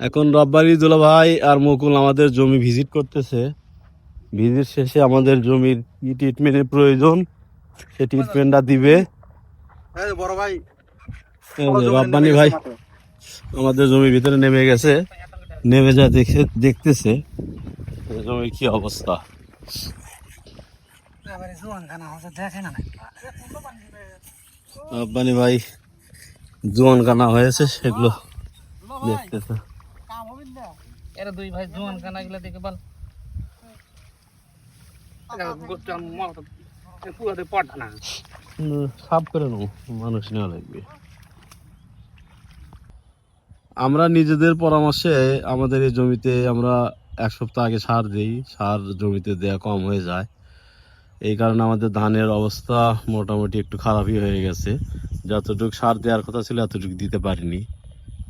এখন রব্বারি দুলা ভাই আর মুকুল আমাদের জমি ভিজিট করতেছে। ভিজিট শেষে আমাদের জমির কি ট্রিটমেন্টের প্রয়োজন সে ট্রিটমেন্টটা দিবে। বড় ভাই রব্বানি ভাই আমাদের জমির ভিতরে নেমে গেছে, নেমে যা দেখতেছে জমির কি অবস্থা। রব্বানি ভাই জোয়ান কানা হয়েছে সেগুলো দেখতেছে। এরা দুই ভাই জোয়ান কানা গুলা দেখে বল সাফ করে নেবো, মানুষ নেওয়া লাগবে। আমরা নিজেদের পরামর্শে আমাদের এই জমিতে আমরা 1 সপ্তাহ আগে সার দিই, সার জমিতে দেওয়া কম হয়ে যায়। এই কারণে আমাদের ধানের অবস্থা মোটামুটি একটু খারাপই হয়ে গেছে। যতটুকু সার দেওয়ার কথা ছিল এতটুকু দিতে পারিনি।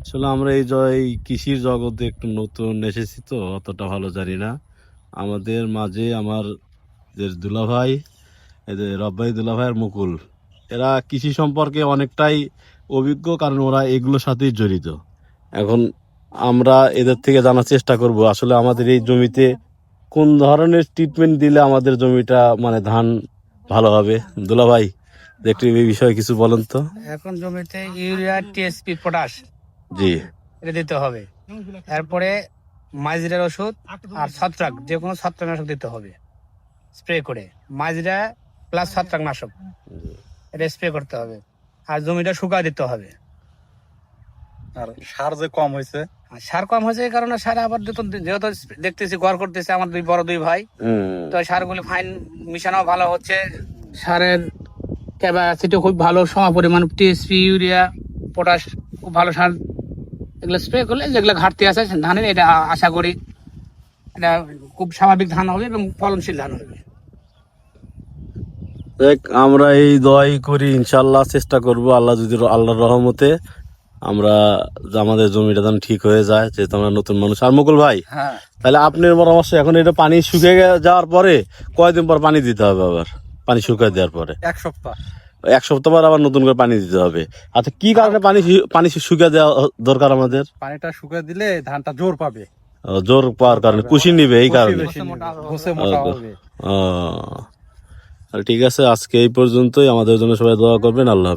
আসলে আমরা এই কৃষির জগতে একটু নতুন এসেছি তো অতটা ভালো জানি না। আমাদের মাঝে আমার যে দুলাভাই, এই যে রব্বাই দুলাভাই আর মুকুল, এরা কৃষি সম্পর্কে অনেকটাই অভিজ্ঞ, কারণ ওরা এগুলোর সাথেই জড়িত। এখন আমরা এদের থেকে জানার চেষ্টা করব আসলে আমাদের এই জমিতে কোন ধরনের ট্রিটমেন্ট দিলে আমাদের জমিটা মানে ধান ভালো হবে। দুলাভাই একটু এই বিষয়ে কিছু বলেন তো। এখন জমিতে ইউরিয়া, টিএসপি, পটাশ জি, এটা দিতে হবে। এরপরে মাজরার ওষুধ আর ছত্রাক, যে কোনো ছত্রাকনাশক দিতে হবে স্প্রে করে। মাজরা প্লাস ছত্রাকনাশক এটা স্প্রে করতে হবে। আর জমিটা শুকায় দিতে হবে। আর সার যে কম হয়েছে, আর সার কম হয়েছে এই কারণে সার আবার যেহেতু দেখতেছি গড় করতেছে আমার বড় দুই ভাই, তো সারগুলো ফাইন মিশানো ভালো হচ্ছে। সারের ক্যাপাসিটি খুব ভালো, সম পরিমাণ টিএসপি, ইউরিয়া, পটাশ খুব ভালো সার। এগুলো স্প্রে করলে যেগুলো ঘাটতি আছে ধানের, এটা আশা করি এটা খুব স্বাভাবিক ধান হবে এবং ফলনশীল ধান হবে। দেখ আমরা এই দোয়াই করি, ইনশাল্লাহ চেষ্টা করব আল্লাহ যদি আল্লাহর রহমতে আমরা আমাদের জমিটা যেন ঠিক হয়ে যায়, যেহেতু আমরা নতুন মানুষ। আর মুকুল ভাই, হ্যাঁ তাহলে আপনার পরামর্শ এখন এটা পানি শুকিয়ে যাওয়ার পরে কয়দিন পর পানি দিতে হবে? আবার পানি শুকিয়ে দেওয়ার পরে 1 সপ্তাহ 1 সপ্তাহ পর আবার নতুন করে পানি দিতে হবে। আচ্ছা, কি কারণে পানি শুকিয়ে দেওয়া দরকার আমাদের? পানিটা শুকিয়ে দিলে ধানটা জোর পাবে, জোর পাওয়ার কারণে কুশি নিবে, এই কারণে। ঘষে মোটা হবে। ঠিক আছে, আজকে এই পর্যন্তই। আমাদের জন্য সবাই দোয়া করবেন। আল্লাহ হাফেজ।